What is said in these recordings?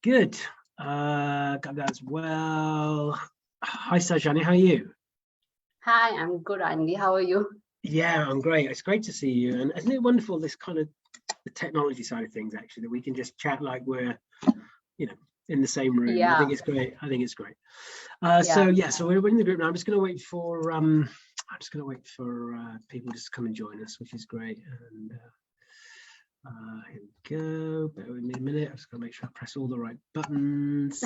Good. Got that as well. Hi, Sowjanya, how are you? Hi, I'm good, Andy. How are you? Yeah, I'm great. It's great to see you. And isn't it wonderful, this kind of the technology side of things, actually, that we can just chat like we're, in the same room. I think Yeah, it's great. I think it's great. yeah. So we're in the group now. I'm just going to wait for people just to come and join us, which is great. And here we go. Bear with me a minute. I'm just going to make sure I press all the right buttons.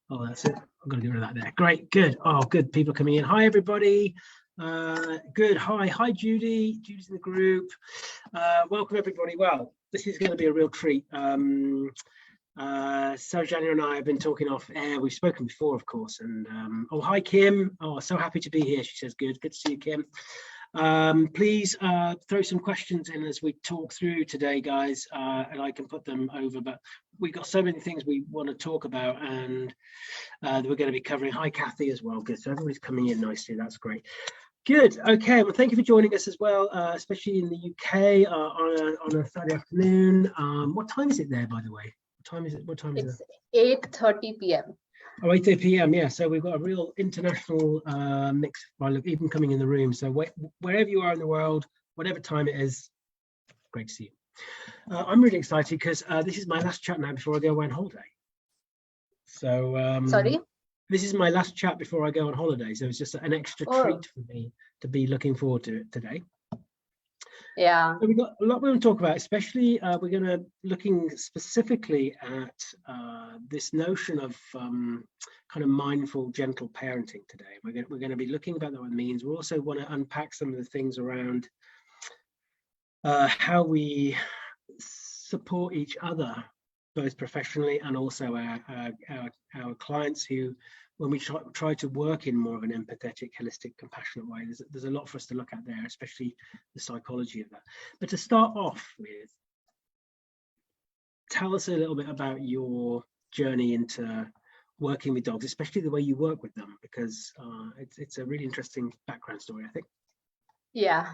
Oh, that's it. I'm going to get rid of that there. Great, good. Oh, good. People are coming in. Hi, everybody. Good. Hi, Judy. Judy's in the group. Welcome, everybody. Well, this is going to be a real treat. Sowjanya and I have been talking off air. We've spoken before, of course. And oh, hi, Kim. Oh, so happy to be here. She says, good to see you, Kim. Please throw some questions in as we talk through today, guys, and I can put them over, but we've got so many things we want to talk about, and that we're going to be covering. Hi, Kathy, as well. Good. So everybody's coming in nicely. That's great. Good. Okay. Well, thank you for joining us as well, especially in the UK on a Saturday afternoon. What time is it there, by the way? What time is it? It's 8:30 p.m. Oh, 8:30 p.m. Yeah, so we've got a real international mix by even coming in the room. So wherever you are in the world, whatever time it is, great to see you. I'm really excited because this is my last chat now before I go away on holiday. So Sorry? this is my last chat before I go on holiday. So it's just an extra treat for me to be looking forward to it today. Yeah. So we've got a lot we want to talk about, especially we're going to looking specifically at this notion of kind of mindful, gentle parenting today. We're going to be looking about what it means. We also want to unpack some of the things around how we support each other, both professionally and also our clients who, when we try to work in more of an empathetic, holistic, compassionate way, there's a lot for us to look at there, especially the psychology of that. But to start off with, tell us a little bit about your journey into working with dogs, especially the way you work with them, because it's a really interesting background story, I think. Yeah.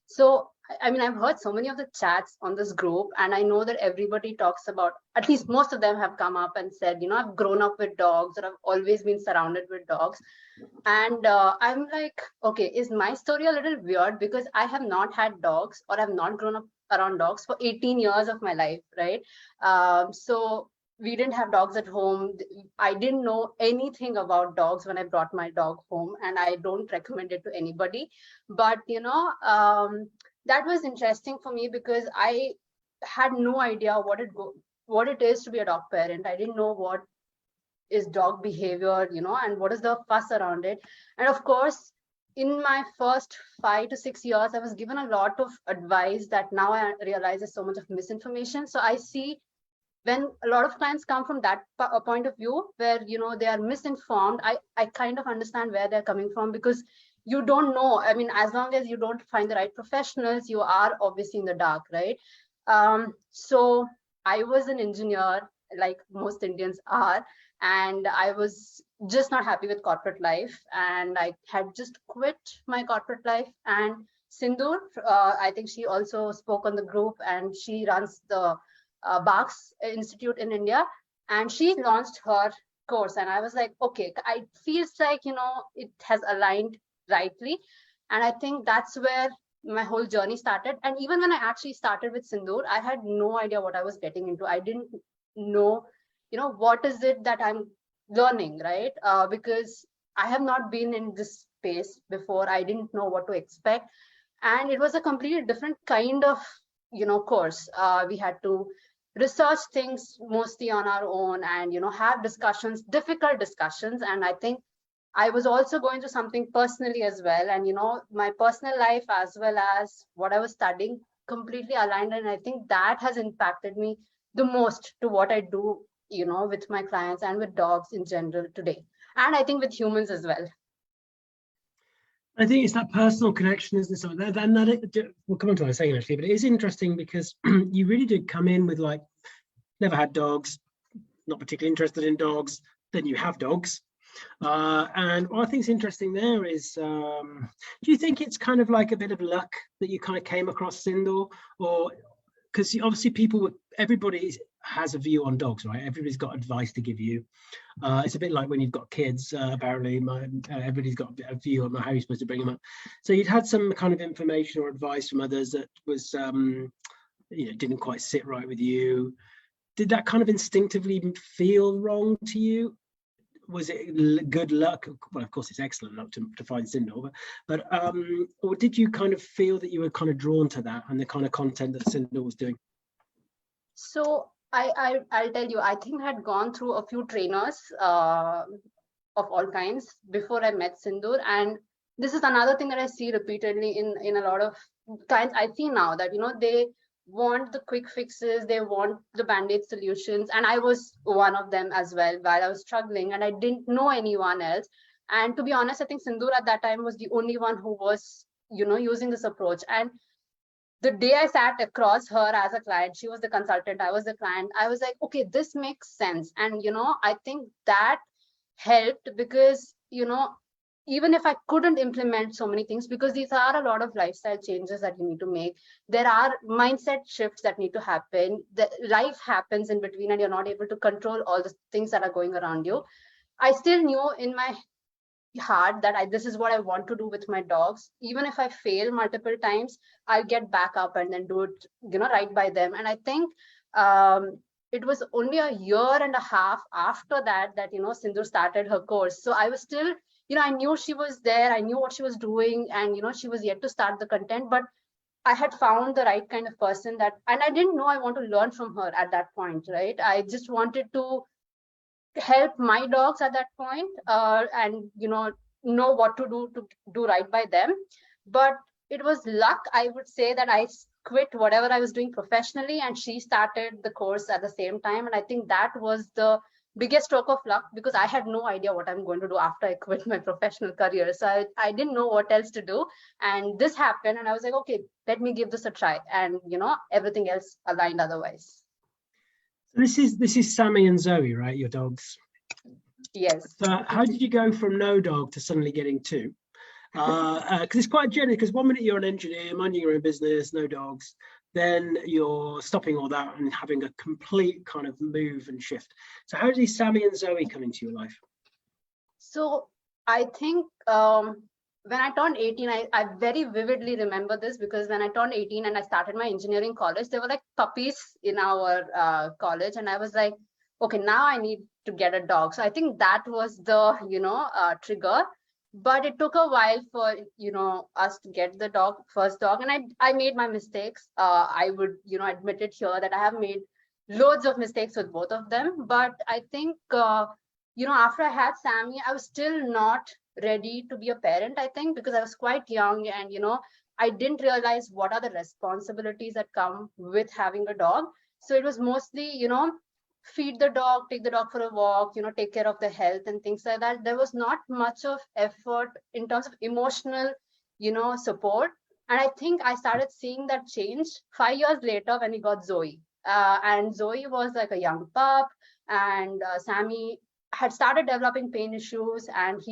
So, I mean, I've heard so many of the chats on this group, and I know that everybody talks about, at least most of them have come up and said, I've grown up with dogs, or I've always been surrounded with dogs. And I'm like, okay, is my story a little weird because I have not had dogs, or I've not grown up around dogs for 18 years of my life, right? So we didn't have dogs at home. I didn't know anything about dogs when I brought my dog home, and I don't recommend it to anybody. But that was interesting for me because I had no idea what it is to be a dog parent. I didn't know what is dog behavior, and what is the fuss around it. And of course, in my first 5 to 6 years, I was given a lot of advice that now I realize is so much of misinformation. So I see when a lot of clients come from that point of view where they are misinformed, I kind of understand where they're coming from, because you don't know. I mean, as long as you don't find the right professionals, you are obviously in the dark, right? So I was an engineer, like most Indians are, and I was just not happy with corporate life, and I had just quit my corporate life. And Sindhu, I think she also spoke on the group, and she runs the BHARCS Institute in India, and she launched her course. And I was like, okay, it feels like, it has aligned rightly. And I think that's where my whole journey started. And even when I actually started with Sindoor, I had no idea what I was getting into. I didn't know, what is it that I'm learning, right? Because I have not been in this space before. I didn't know what to expect. And it was a completely different kind of, course. We had to research things mostly on our own, and, have discussions, difficult discussions. And I think I was also going through something personally as well. And, my personal life as well as what I was studying completely aligned. And I think that has impacted me the most to what I do, with my clients and with dogs in general today. And I think with humans as well. I think it's that personal connection, isn't it? That we'll come on to that in a second, actually, but it is interesting because you really did come in with like, never had dogs, not particularly interested in dogs, then you have dogs. And what I think is interesting there is, do you think it's kind of like a bit of luck that you kind of came across Sindor, or because obviously everybody has a view on dogs, right? Everybody's got advice to give you. It's a bit like when you've got kids. Apparently, everybody's got a view on how you're supposed to bring them up. So you'd had some kind of information or advice from others that was, didn't quite sit right with you. Did that kind of instinctively feel wrong to you? Was it good luck? Well, of course, it's excellent luck to find Sindor, but or did you kind of feel that you were kind of drawn to that and the kind of content that Sindor was doing? So I'll tell you, I think I had gone through a few trainers of all kinds before I met Sindur, and this is another thing that I see repeatedly in a lot of clients I see now, that they want the quick fixes, they want the band-aid solutions, and I was one of them as well while I was struggling, and I didn't know anyone else. And to be honest, I think Sindur at that time was the only one who was using this approach. And the day I sat across her as a client, she was the consultant, I was the client, I was like, okay, this makes sense. And I think that helped, because even if I couldn't implement so many things, because these are a lot of lifestyle changes that you need to make, there are mindset shifts that need to happen, the life happens in between, and you're not able to control all the things that are going around you. I still knew in my heart that this is what I want to do with my dogs. Even if I fail multiple times, I'll get back up and then do it right by them. And I think it was only a year and a half after that Sindhu started her course. So I was still, I knew she was there, I knew what she was doing, and she was yet to start the content, but I had found the right kind of person and I didn't know I want to learn from her at that point, right? I just wanted to help my dogs at that point, and know what to do right by them. But it was luck, I would say, that I quit whatever I was doing professionally and she started the course at the same time. And I think that was the biggest stroke of luck, because I had no idea what I'm going to do after I quit my professional career. So I didn't know what else to do, and this happened, and I was like, okay, let me give this a try, and everything else aligned otherwise. This is Sammy and Zoe, right? Your dogs. Yes. So how did you go from no dog to suddenly getting two? Because it's quite generous. Because one minute you're an engineer, minding your own business, no dogs, then you're stopping all that and having a complete kind of move and shift. So how did Sammy and Zoe come into your life? So I think when I turned 18, I very vividly remember this, because when I turned 18 and I started my engineering college, they were like puppies in our college. And I was like, okay, now I need to get a dog. So I think that was the, trigger. But it took a while for, us to get the first dog. And I made my mistakes. I would, admit it here that I have made loads of mistakes with both of them. But I think, after I had Sammy, I was still not ready to be a parent, I think, because I was quite young, and I didn't realize what are the responsibilities that come with having a dog. So it was mostly feed the dog, take the dog for a walk, take care of the health and things like that. There was not much of effort in terms of emotional support. And I think I started seeing that change 5 years later when we got Zoe, and Zoe was like a young pup, and Sammy had started developing pain issues, and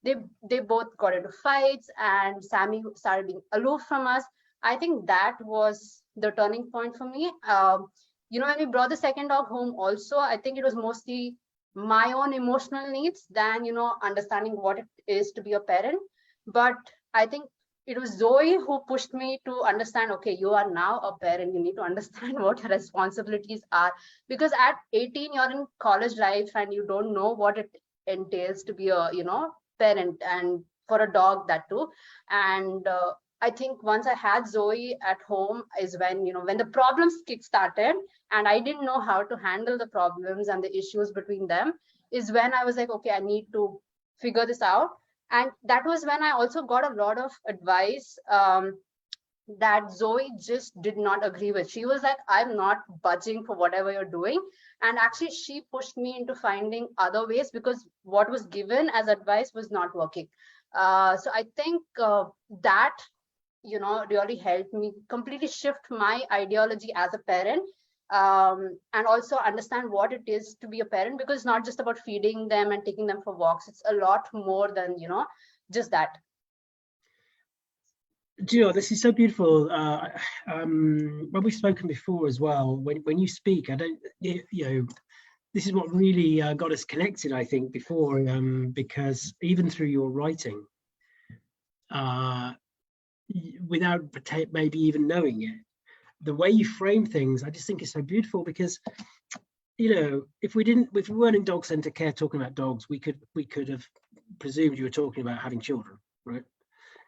they both got into fights, and Sammy started being aloof from us. I think that was the turning point for me. When we brought the second dog home also, I think it was mostly my own emotional needs than, understanding what it is to be a parent. But I think it was Zoe who pushed me to understand, okay, you are now a parent, you need to understand what your responsibilities are. Because at 18, you're in college life and you don't know what it entails to be a, parent, and for a dog that too. And I think once I had Zoe at home is when, when the problems kick-started and I didn't know how to handle the problems and the issues between them, is when I was like, okay, I need to figure this out. And that was when I also got a lot of advice that Zoe just did not agree with. She was like, I'm not budging for whatever you're doing. And actually, she pushed me into finding other ways, because what was given as advice was not working. So I think that, really helped me completely shift my ideology as a parent, and also understand what it is to be a parent, because it's not just about feeding them and taking them for walks. It's a lot more than, just that. Do you know, this is so beautiful. When we've spoken before as well, when you speak, I don't, you know, this is what really got us connected, I think, before, because even through your writing, without maybe even knowing it, the way you frame things, I just think is so beautiful, because, you know, if we weren't in dog centre care talking about dogs, we could have presumed you were talking about having children, right?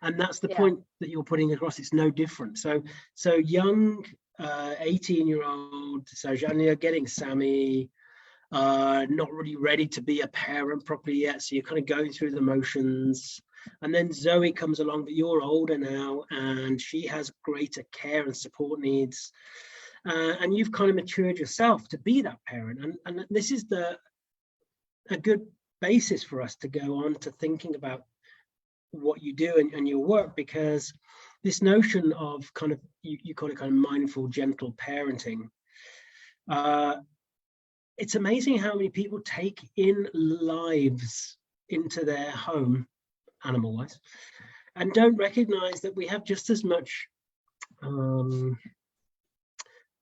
And that's the Yeah. point that you're putting across. It's no different. So young 18-year-old Sowjanya getting Sammy, not really ready to be a parent properly yet. So you're kind of going through the motions. And then Zoe comes along, but you're older now and she has greater care and support needs. And you've kind of matured yourself to be that parent. And this is a good basis for us to go on to thinking about what you do and your work, because this notion of kind of, you call it kind of mindful, gentle parenting. It's amazing how many people take in lives into their home, animal-wise, and don't recognize that we have just as much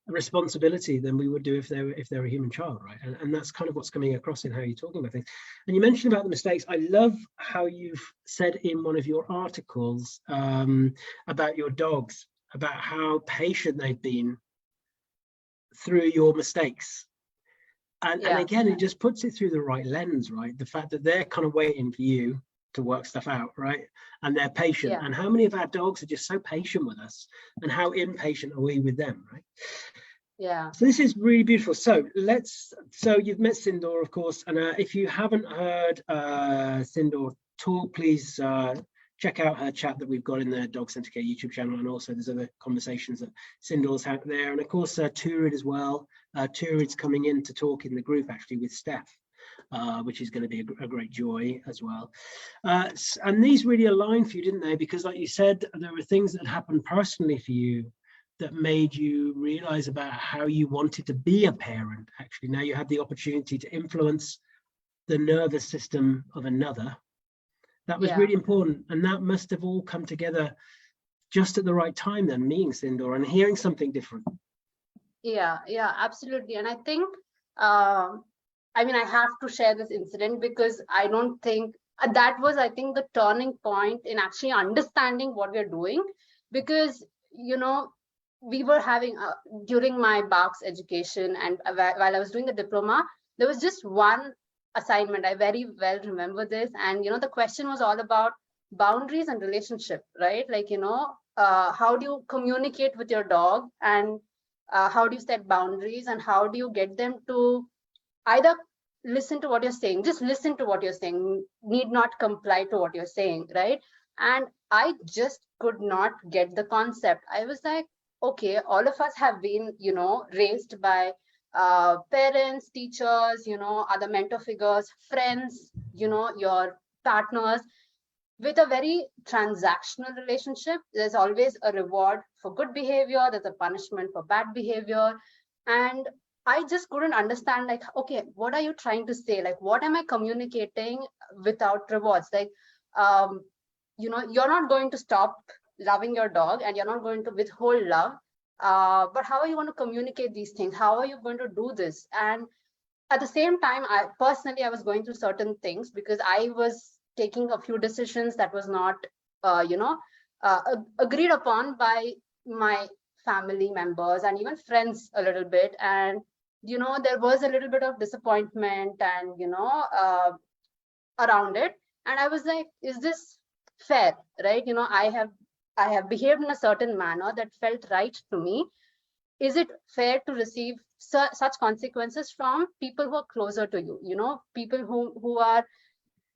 responsibility than we would do if they're a human child, right? And that's kind of what's coming across in how you're talking about things. And you mentioned about the mistakes. I love how you've said in one of your articles about your dogs, about how patient they've been through your mistakes. And again, it just puts it through the right lens, right? The fact that they're kind of waiting for you to work stuff out, right? And they're patient. And how many of our dogs are just so patient with us, and how impatient are we with them, right? Yeah. So this is really beautiful. So you've met Sindor, of course, and if you haven't heard Sindor talk, please check out her chat that we've got in the Dog Centre Care YouTube channel, and also there's other conversations that Sindor's had there, and of course Turid as well. Turid's coming in to talk in the group actually with Steph, which is going to be a great joy as well. And these really aligned for you, didn't they? Because like you said, there were things that happened personally for you that made you realize about how you wanted to be a parent. Actually, now you had the opportunity to influence the nervous system of another. That was really important, and that must have all come together just at the right time then, meeting Sindor and hearing something different. Yeah, absolutely. And I think, I mean, I have to share this incident because I don't think that was, I think, the turning point in actually understanding what we're doing. Because, you know, we were having, during my BHARCS education and while I was doing the diploma, there was just one assignment. I very well remember this. And, you know, the question was all about boundaries and relationship, right? Like, you know, how do you communicate with your dog, and how do you set boundaries, and how do you get them to either listen to what you're saying, just listen to what you're saying, need not comply to what you're saying, right? And I just could not get the concept. I was like, okay, all of us have been, you know, raised by parents, teachers, you know, other mentor figures, friends, you know, your partners, with a very transactional relationship. There's always a reward for good behavior, there's a punishment for bad behavior. And I just couldn't understand, like, okay, what are you trying to say? Like, what am I communicating without rewards? Like, you know, you're not going to stop loving your dog, and you're not going to withhold love. But how are you going to communicate these things? How are you going to do this? And at the same time, I was going through certain things, because I was taking a few decisions that was not, you know, agreed upon by my family members and even friends a little bit. And, you know, there was a little bit of disappointment and, you know, around it. And I was like, is this fair? Right? You know, I have behaved in a certain manner that felt right to me. Is it fair to receive such consequences from people who are closer to you, you know, people who are,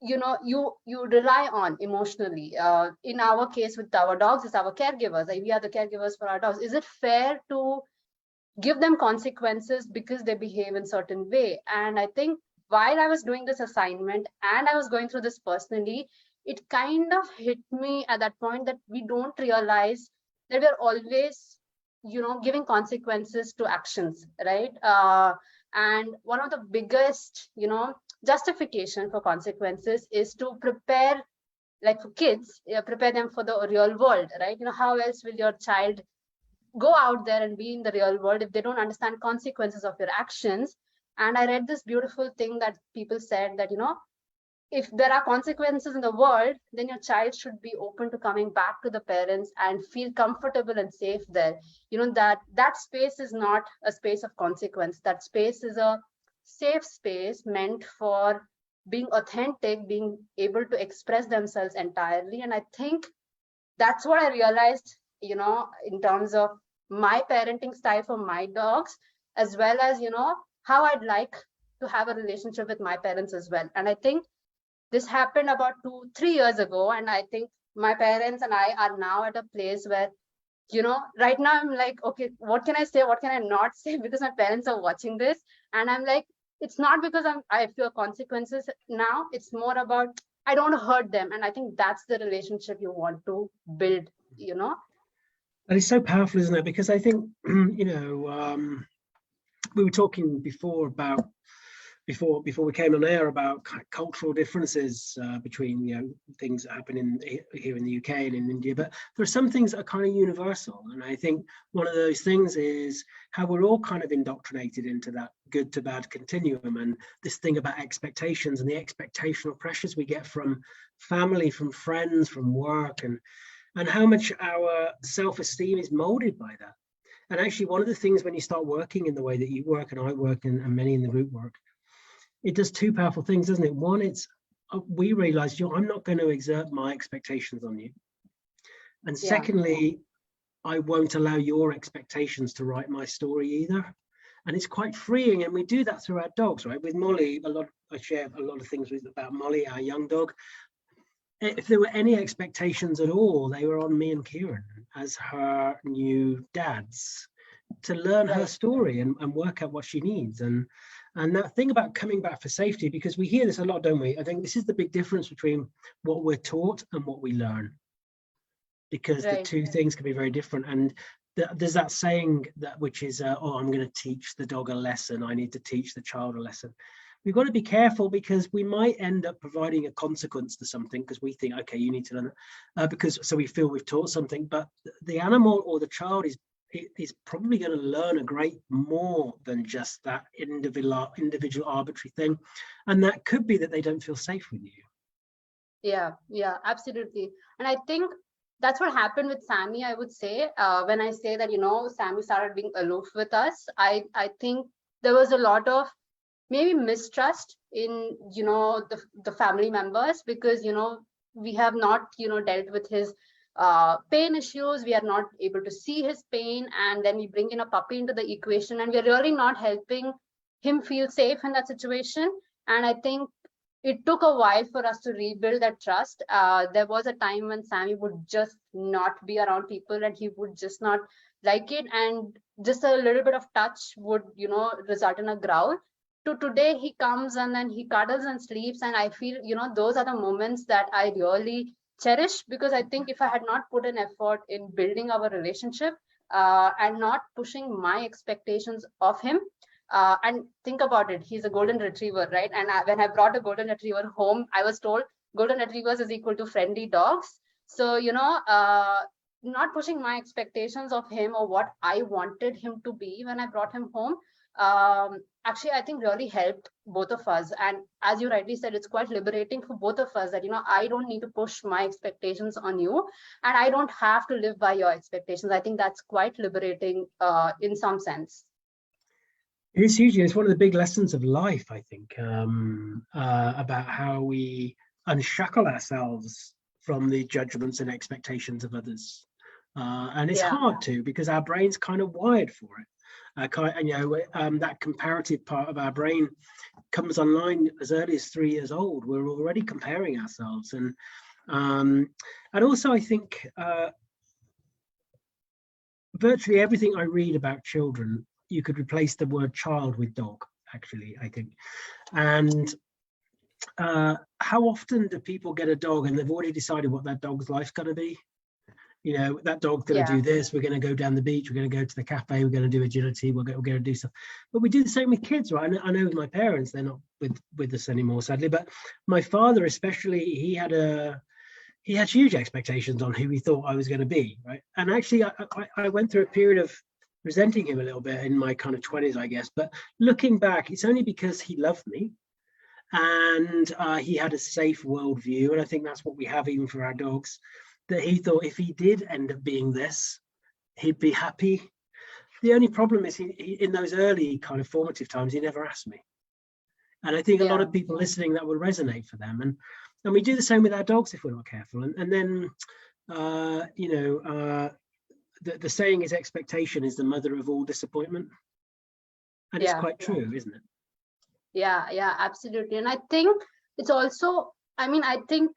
you know, you rely on emotionally? In our case with our dogs, it's our caregivers. Like, we are the caregivers for our dogs. Is it fair to give them consequences because they behave in certain way? And I think while I was doing this assignment and I was going through this personally, it kind of hit me at that point that we don't realize that we're always, you know, giving consequences to actions, right? And one of the biggest, you know, justification for consequences is to prepare like for kids, prepare them for the real world, right? How else will your child go out there and be in the real world if they don't understand consequences of your actions? And I read this beautiful thing that people said that, if there are consequences in the world, then your child should be open to coming back to the parents and feel comfortable and safe there. That space is not a space of consequence. That space is a safe space meant for being authentic, being able to express themselves entirely. And I think that's what I realized, in terms of my parenting style for my dogs, as well as, how I'd like to have a relationship with my parents as well. And I think this happened about 2-3 years ago. And I think my parents and I are now at a place where, right now I'm like, okay, what can I say? What can I not say? Because my parents are watching this. And I'm like, it's not because I fear consequences now. It's more about, I don't want to hurt them. And I think that's the relationship you want to build, And it's so powerful, isn't it? Because I think, we were talking before we came on air about cultural differences between things that happen here in the UK and in India, but there are some things that are kind of universal. And I think one of those things is how we're all kind of indoctrinated into that good to bad continuum, and this thing about expectations and the expectational pressures we get from family, from friends, from work, and how much our self-esteem is molded by that. And actually, one of the things when you start working in the way that you work and I work and many in the group work, it does two powerful things, doesn't it? One, it's we realize, I'm not going to exert my expectations on you. And secondly, I won't allow your expectations to write my story either. And it's quite freeing. And we do that through our dogs, right? With Molly, I share a lot of things about Molly, our young dog. If there were any expectations at all, they were on me and Kieran as her new dads to learn her story and work out what she needs. And that thing about coming back for safety, because we hear this a lot, don't we? I think this is the big difference between what we're taught and what we learn, because the two things can be very different. And there's that saying which is, I'm going to teach the dog a lesson. I need to teach the child a lesson. We've got to be careful, because we might end up providing a consequence to something because we think, okay, you need to learn it, so we feel we've taught something. But the animal or the child is probably going to learn a great more than just that individual arbitrary thing. And that could be that they don't feel safe with you. Yeah, absolutely. And I think that's what happened with Sammy, I would say. When I say that, Sammy started being aloof with us, I think there was a lot of maybe mistrust in, the family members, because, we have not, dealt with his pain issues. We are not able to see his pain, and then we bring in a puppy into the equation, and we're really not helping him feel safe in that situation. And I think it took a while for us to rebuild that trust. There was a time when Sammy would just not be around people, and he would just not like it, and just a little bit of touch would, result in a growl. To today, he comes and then he cuddles and sleeps, and I feel, those are the moments that I really cherish, because I think if I had not put an effort in building our relationship and not pushing my expectations of him, and think about it, he's a golden retriever, right? And when I brought a golden retriever home, I was told golden retrievers is equal to friendly dogs. So, not pushing my expectations of him or what I wanted him to be when I brought him home, actually, I think really helped both of us. And as you rightly said, it's quite liberating for both of us that, I don't need to push my expectations on you, and I don't have to live by your expectations. I think that's quite liberating in some sense. It is huge. It's one of the big lessons of life, I think, about how we unshackle ourselves from the judgments and expectations of others. And it's hard to, because our brain's kind of wired for it. That comparative part of our brain comes online as early as 3 years old. We're already comparing ourselves, and also I think virtually everything I read about children, you could replace the word child with dog, actually, I think. And how often do people get a dog and they've already decided what that dog's life's going to be? That dog's going to do this. We're going to go down the beach. We're going to go to the cafe. We're going to do agility. We're going to do stuff. But we do the same with kids, right? I know with my parents, they're not with us anymore, sadly. But my father, especially, he had a he had huge expectations on who he thought I was going to be, right? And actually, I went through a period of resenting him a little bit in my kind of 20s, I guess. But looking back, it's only because he loved me and he had a safe worldview. And I think that's what we have even for our dogs, that he thought if he did end up being this, he'd be happy. The only problem is he in those early kind of formative times, he never asked me. And I think a lot of people listening, that will resonate for them. And we do the same with our dogs if we're not careful. And then, the saying is expectation is the mother of all disappointment. And it's quite true, isn't it? Yeah, absolutely. And I think it's also, I think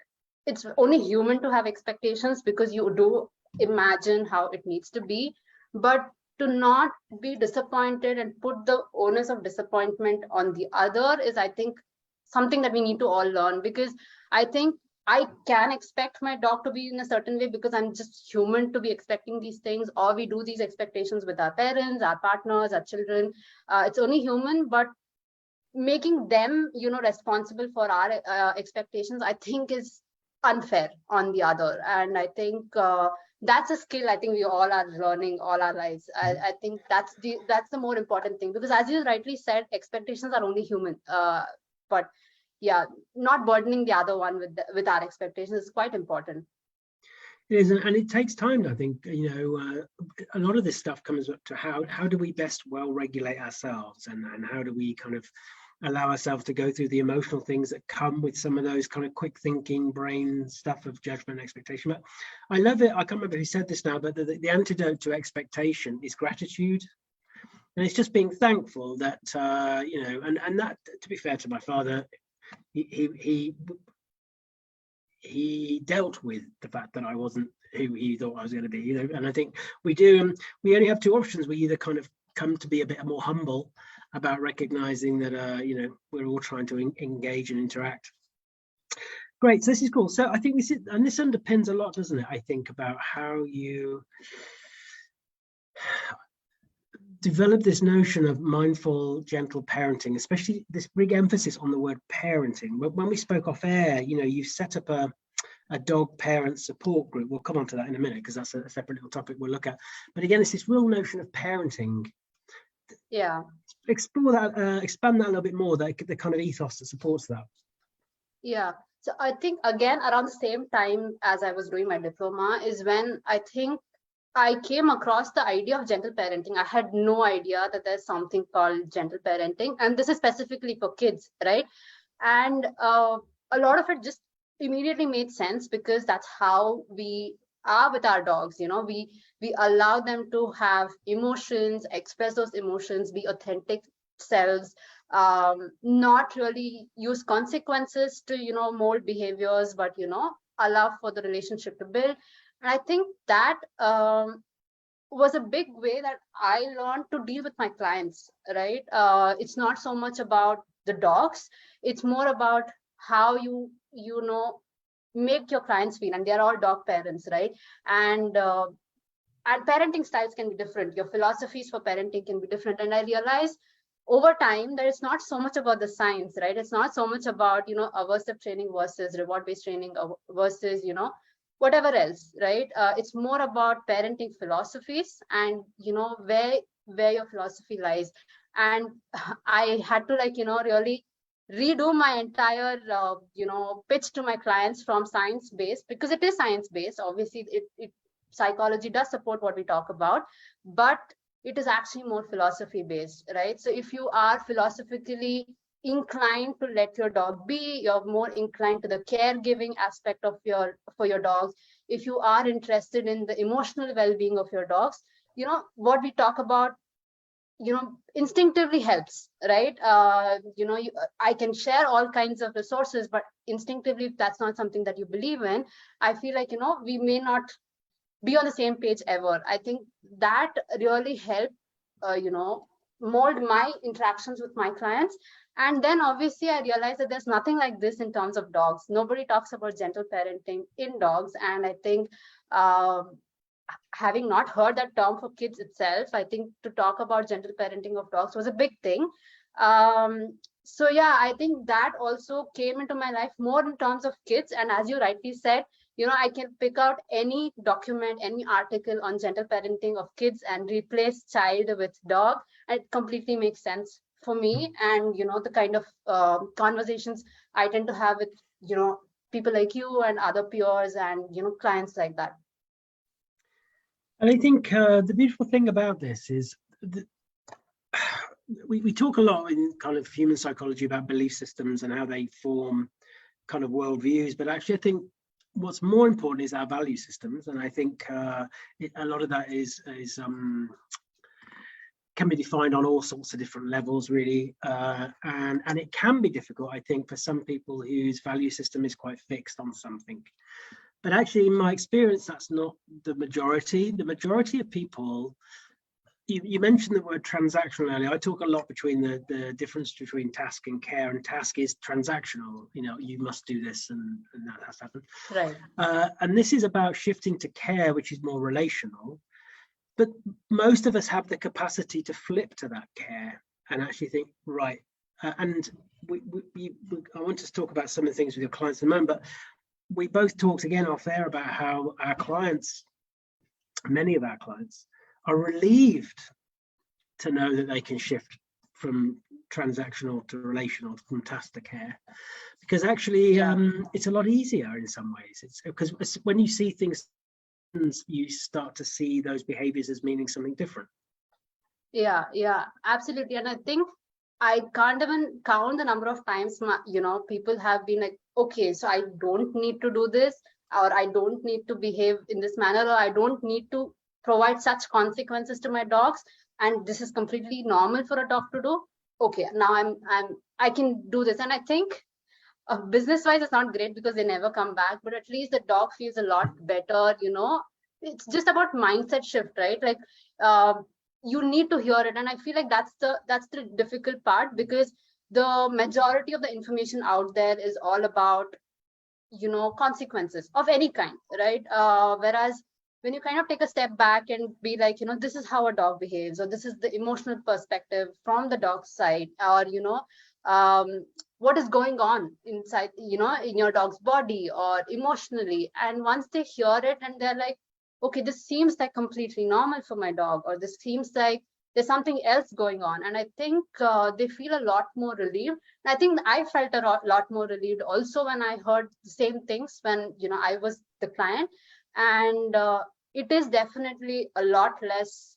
it's only human to have expectations, because you do imagine how it needs to be, but to not be disappointed and put the onus of disappointment on the other is, I think, something that we need to all learn. Because I think I can expect my dog to be in a certain way because I'm just human to be expecting these things, or we do these expectations with our parents, our partners, our children. It's only human, but making them, responsible for our expectations, I think is unfair on the other. And I think that's a skill I think we all are learning all our lives. I think that's the more important thing, because as you rightly said, expectations are only human. But yeah, not burdening the other one with our expectations is quite important. It is, and it takes time. I think, a lot of this stuff comes up to how do we best well regulate ourselves, and how do we kind of allow ourselves to go through the emotional things that come with some of those kind of quick thinking brain stuff of judgment and expectation. But I love it. I can't remember who said this now, but the antidote to expectation is gratitude. And it's just being thankful that, and that, to be fair to my father, he dealt with the fact that I wasn't who he thought I was going to be, and I think we only have two options. We either kind of come to be a bit more humble about recognizing that, we're all trying to engage and interact. Great, so this is cool. So I think this underpins a lot, doesn't it? I think about how you develop this notion of mindful, gentle parenting, especially this big emphasis on the word parenting. When we spoke off air, you've set up a dog parent support group. We'll come on to that in a minute, because that's a separate little topic we'll look at. But again, it's this real notion of parenting. Yeah. Explore that, expand that a little bit more, the kind of ethos that supports that. Yeah. So I think, again, around the same time as I was doing my diploma is when I think I came across the idea of gentle parenting. I had no idea that there's something called gentle parenting, and this is specifically for kids, right? And a lot of it just immediately made sense, because that's how we are with our dogs. We allow them to have emotions, express those emotions, be authentic selves, not really use consequences to mold behaviors, but allow for the relationship to build. And I think that was a big way that I learned to deal with my clients, right? It's not so much about the dogs. It's more about how you make your clients feel. And they're all dog parents, right? And parenting styles can be different. Your philosophies for parenting can be different. And I realized over time that it's not so much about the science, right? It's not so much about, aversive training versus reward-based training versus, whatever else, right? It's more about parenting philosophies and, where your philosophy lies. And I had to really redo my entire, pitch to my clients from science-based, because it is science-based. Obviously, psychology does support what we talk about, but it is actually more philosophy-based, right? So if you are philosophically inclined to let your dog be, you're more inclined to the caregiving aspect of for your dogs. If you are interested in the emotional well-being of your dogs, what we talk about, instinctively helps, right? I can share all kinds of resources, but instinctively, if that's not something that you believe in, I feel like, we may not be on the same page ever. I think that really helped, mold my interactions with my clients. And then obviously I realized that there's nothing like this in terms of dogs. Nobody talks about gentle parenting in dogs. And I think having not heard that term for kids itself, I think to talk about gentle parenting of dogs was a big thing. So yeah, I think that also came into my life more in terms of kids. And as you rightly said, I can pick out any document, any article on gentle parenting of kids and replace child with dog, and it completely makes sense for me. And the kind of conversations I tend to have with people like you and other peers and clients like that. And I think the beautiful thing about this is that we talk a lot in kind of human psychology about belief systems and how they form kind of worldviews, but actually I think what's more important is our value systems. And I think a lot of that can be defined on all sorts of different levels, really. And it can be difficult, I think, for some people whose value system is quite fixed on something. But actually, in my experience, that's not the majority. The majority of people, you mentioned the word transactional earlier. I talk a lot between the difference between task and care, and task is transactional. You must do this and that has to happen. Right. And this is about shifting to care, which is more relational. But most of us have the capacity to flip to that care and actually think, right. And I want to talk about some of the things with your clients in a moment, but we both talked again off air about how our clients, many of our clients, are relieved to know that they can shift from transactional to relational, from task to care, because actually it's a lot easier in some ways. It's because when you see things, you start to see those behaviors as meaning something different. Yeah, absolutely. And I think I can't even count the number of times, people have been like, okay, so I don't need to do this, or I don't need to behave in this manner, or I don't need to provide such consequences to my dogs, and this is completely normal for a dog to do. Okay, now I can do this. And I think business wise it's not great because they never come back, but at least the dog feels a lot better. It's just about mindset shift, right? Like you need to hear it, and I feel like that's the difficult part, because the majority of the information out there is all about consequences of any kind, right? Whereas when you kind of take a step back and be like, this is how a dog behaves, or this is the emotional perspective from the dog's side, or what is going on inside in your dog's body or emotionally. And once they hear it and they're like, okay, this seems like completely normal for my dog, or this seems like there's something else going on, and I think they feel a lot more relieved. And I think I felt a lot more relieved also when I heard the same things when I was the client. And it is definitely a lot less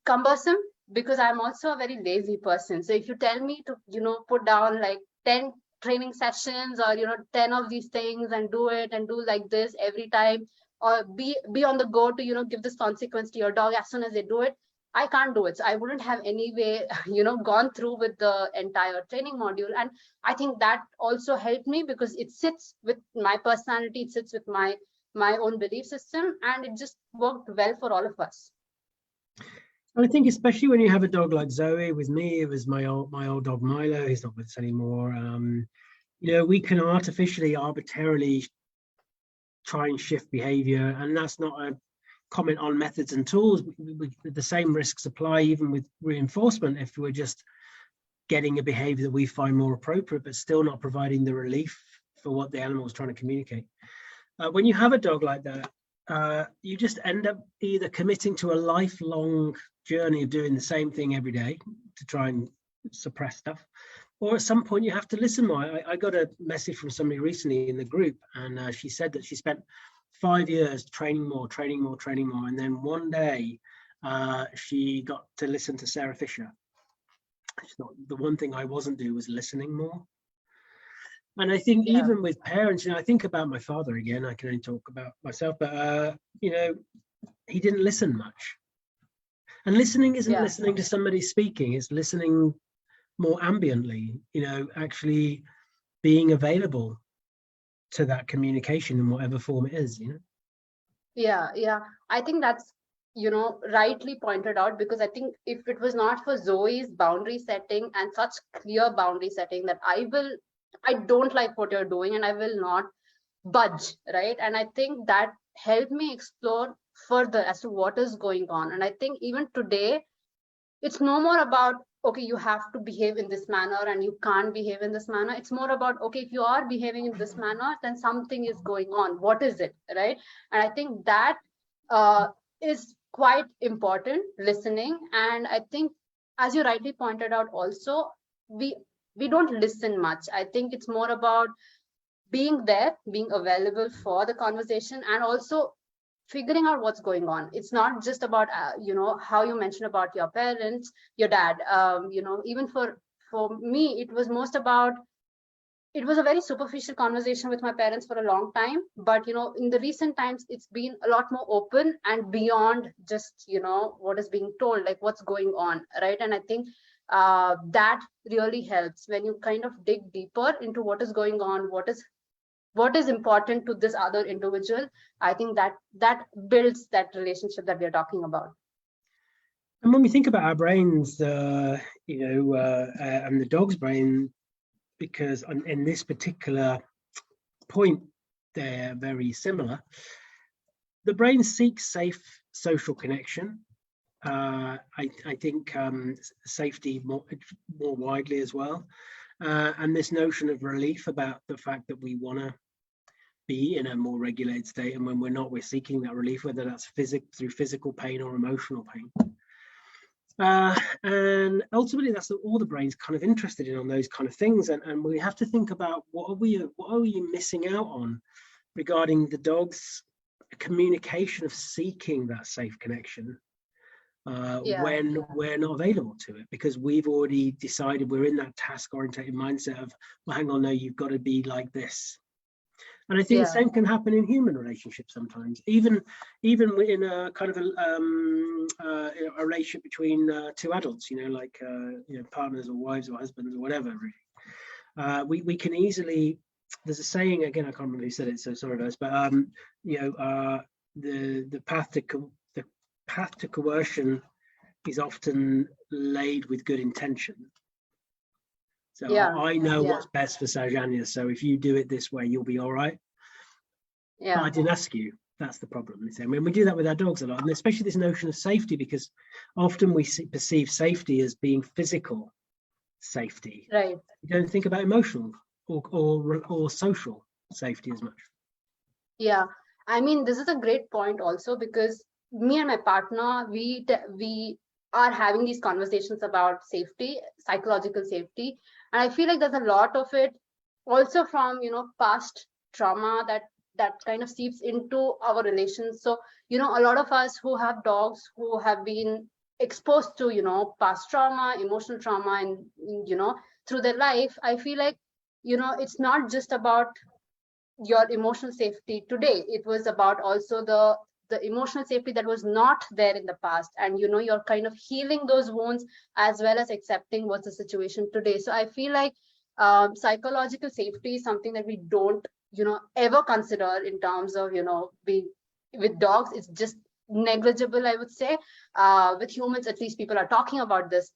cumbersome, because I'm also a very lazy person. So if you tell me to put down like 10 training sessions, or 10 of these things, and do it and do like this every time, or be on the go to give this consequence to your dog as soon as they do it, I can't do it. So I wouldn't have anyway gone through with the entire training module. And I think that also helped me, because it sits with my personality, it sits with my own belief system, and it just worked well for all of us. I think especially when you have a dog like Zoe. With me, it was my old dog Milo. He's not with us anymore. We can arbitrarily try and shift behavior, and that's not a comment on methods and tools. The same risks apply even with reinforcement. If we're just getting a behavior that we find more appropriate, but still not providing the relief for what the animal is trying to communicate. When you have a dog like that, you just end up either committing to a lifelong journey of doing the same thing every day to try and suppress stuff, or at some point you have to listen more. I got a message from somebody recently in the group, and she said that she spent 5 years training more, and then one day she got to listen to Sarah Fisher. She thought, the one thing I wasn't doing was listening more. And I think even with parents, I think about my father again. I can only talk about myself, but he didn't listen much. And listening isn't listening to somebody speaking; it's listening more ambiently. Actually being available to that communication in whatever form it is. Yeah. I think that's rightly pointed out, because I think if it was not for Zoe's boundary setting and such clear boundary setting that I don't like what you're doing and I will not budge, right? And I think that helped me explore further as to what is going on. And I think even today, it's no more about, okay, you have to behave in this manner and you can't behave in this manner. It's more about, okay, if you are behaving in this manner, then something is going on. What is it, right? And I think that is quite important, listening. And I think, as you rightly pointed out also, we don't listen much. I think it's more about being there, being available for the conversation, and also figuring out what's going on. It's not just about how you mentioned about your parents, your dad. Even for me, it was most about, it was a very superficial conversation with my parents for a long time, but in the recent times it's been a lot more open and beyond just what is being told, like what's going on, right? And I think that really helps when you kind of dig deeper into what is going on, what is important to this other individual. I think that builds that relationship that we're talking about. And when we think about our brains, and the dog's brain, because in this particular point, they're very similar. The brain seeks safe social connection. I think safety more widely as well. And this notion of relief about the fact that we want to be in a more regulated state, and when we're not, we're seeking that relief, whether that's through physical pain or emotional pain. And ultimately, that's all the brain's kind of interested in, on those kind of things. And we have to think about what are we missing out on regarding the dog's communication of seeking that safe connection when we're not available to it, because we've already decided we're in that task-oriented mindset of, well, hang on, no, you've got to be like this. And I think the same can happen in human relationships sometimes, even in a kind of a relationship between two adults, like partners or wives or husbands or whatever. Really, we can easily. There's a saying, again, I can't remember who said it, so sorry guys, but the path to coercion is often laid with good intention. So I know what's best for Sowjanya. So if you do it this way, you'll be all right. But I didn't ask you. That's the problem. I mean, we do that with our dogs a lot, and especially this notion of safety, because often we perceive safety as being physical safety. Right. You don't think about emotional or social safety as much. Yeah, I mean, this is a great point also, because me and my partner, we are having these conversations about safety, psychological safety. And I feel like there's a lot of it also from, past trauma that kind of seeps into our relations. So, a lot of us who have dogs who have been exposed to, past trauma, emotional trauma, and, through their life, I feel like, it's not just about your emotional safety today. It was about also the emotional safety that was not there in the past, and you're kind of healing those wounds as well as accepting what's the situation today. So I feel like psychological safety is something that we don't ever consider in terms of being with dogs. It's just negligible, I would say. With humans, at least people are talking about this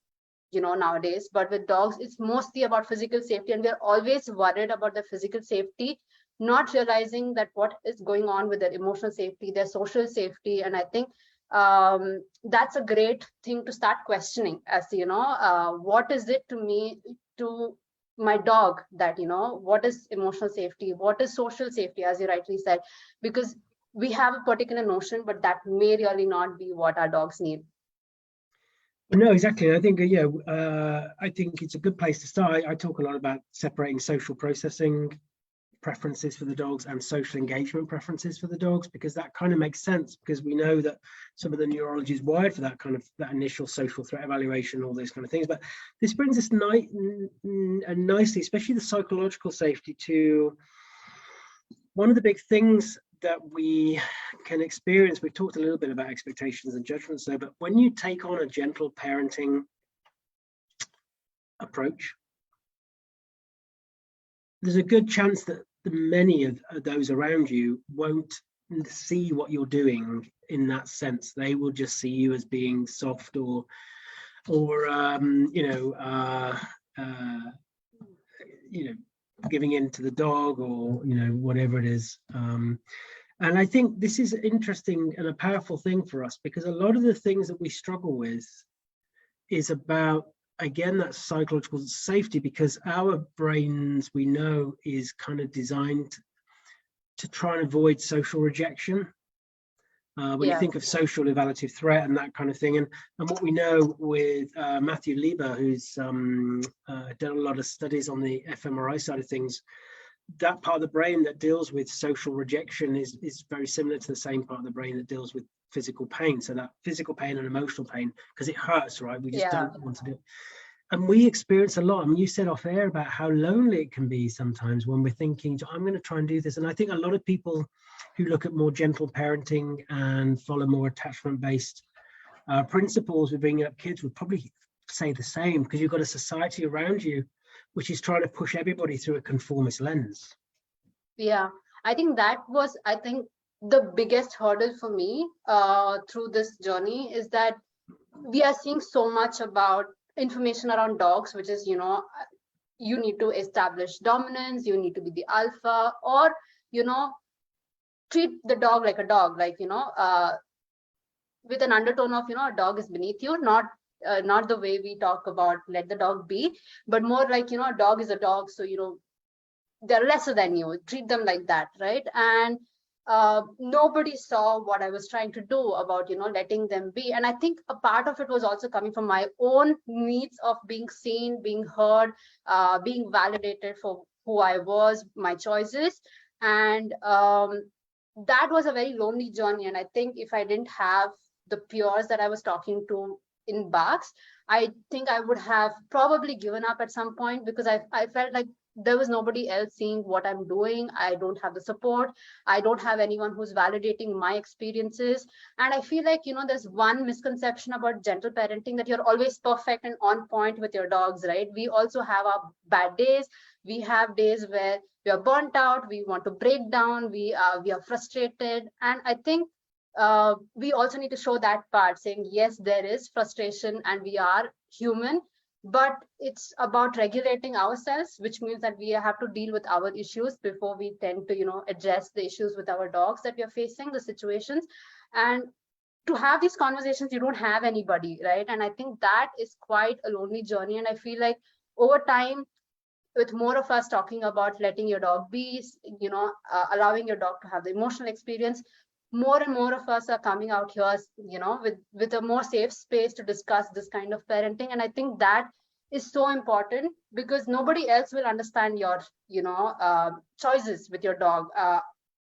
nowadays, but with dogs it's mostly about physical safety, and we're always worried about the physical safety, not realizing that what is going on with their emotional safety, their social safety. And I think that's a great thing to start questioning, as what is it to my dog, that what is emotional safety, what is social safety, as you rightly said, because we have a particular notion, but that may really not be what our dogs need. No, exactly. I think I think it's a good place to start. I talk a lot about separating social processing preferences for the dogs and social engagement preferences for the dogs, because that kind of makes sense, because we know that some of the neurology is wired for that kind of that initial social threat evaluation, all those kind of things. But this brings us nicely, especially the psychological safety, to one of the big things that we can experience. We've talked a little bit about expectations and judgments there, but when you take on a gentle parenting approach, there's a good chance that many of those around you won't see what you're doing in that sense. They will just see you as being soft or giving in to the dog, or whatever it is. And I think this is interesting and a powerful thing for us, because a lot of the things that we struggle with is about again, that's psychological safety, because our brains, we know, is kind of designed to try and avoid social rejection. When you think of social evaluative threat and that kind of thing, and what we know with Matthew Lieber, who's done a lot of studies on the fMRI side of things, that part of the brain that deals with social rejection is very similar to the same part of the brain that deals with physical pain. So that physical pain and emotional pain, because it hurts, right? We just don't want to do it. And we experience a lot. I mean, you said off air about how lonely it can be sometimes when we're thinking, I'm going to try and do this. And I think a lot of people who look at more gentle parenting and follow more attachment-based principles with bringing up kids would probably say the same, because you've got a society around you which is trying to push everybody through a conformist lens. Yeah, I think that was, the biggest hurdle for me through this journey, is that we are seeing so much about information around dogs, which is, you need to establish dominance, you need to be the alpha, or, treat the dog like a dog, like, with an undertone of, a dog is beneath you, not the way we talk about let the dog be, but more like, a dog is a dog, so, they're lesser than you, treat them like that, right? And nobody saw what I was trying to do about, letting them be. And I think a part of it was also coming from my own needs of being seen, being heard, being validated for who I was, my choices. And that was a very lonely journey. And I think if I didn't have the peers that I was talking to in BHARCS, I think I would have probably given up at some point, because I felt like there was nobody else seeing what I'm doing. I don't have the support. I don't have anyone who's validating my experiences. And I feel like, there's one misconception about gentle parenting, that you're always perfect and on point with your dogs, right? We also have our bad days. We have days where we are burnt out. We want to break down. We are frustrated. And I think we also need to show that part, saying, yes, there is frustration and we are human, but it's about regulating ourselves, which means that we have to deal with our issues before we tend to, address the issues with our dogs that we are facing, the situations. And to have these conversations, you don't have anybody, right? And I think that is quite a lonely journey. And I feel like over time, with more of us talking about letting your dog be, allowing your dog to have the emotional experience, more and more of us are coming out here, with a more safe space to discuss this kind of parenting. And I think that is so important, because nobody else will understand your, choices with your dog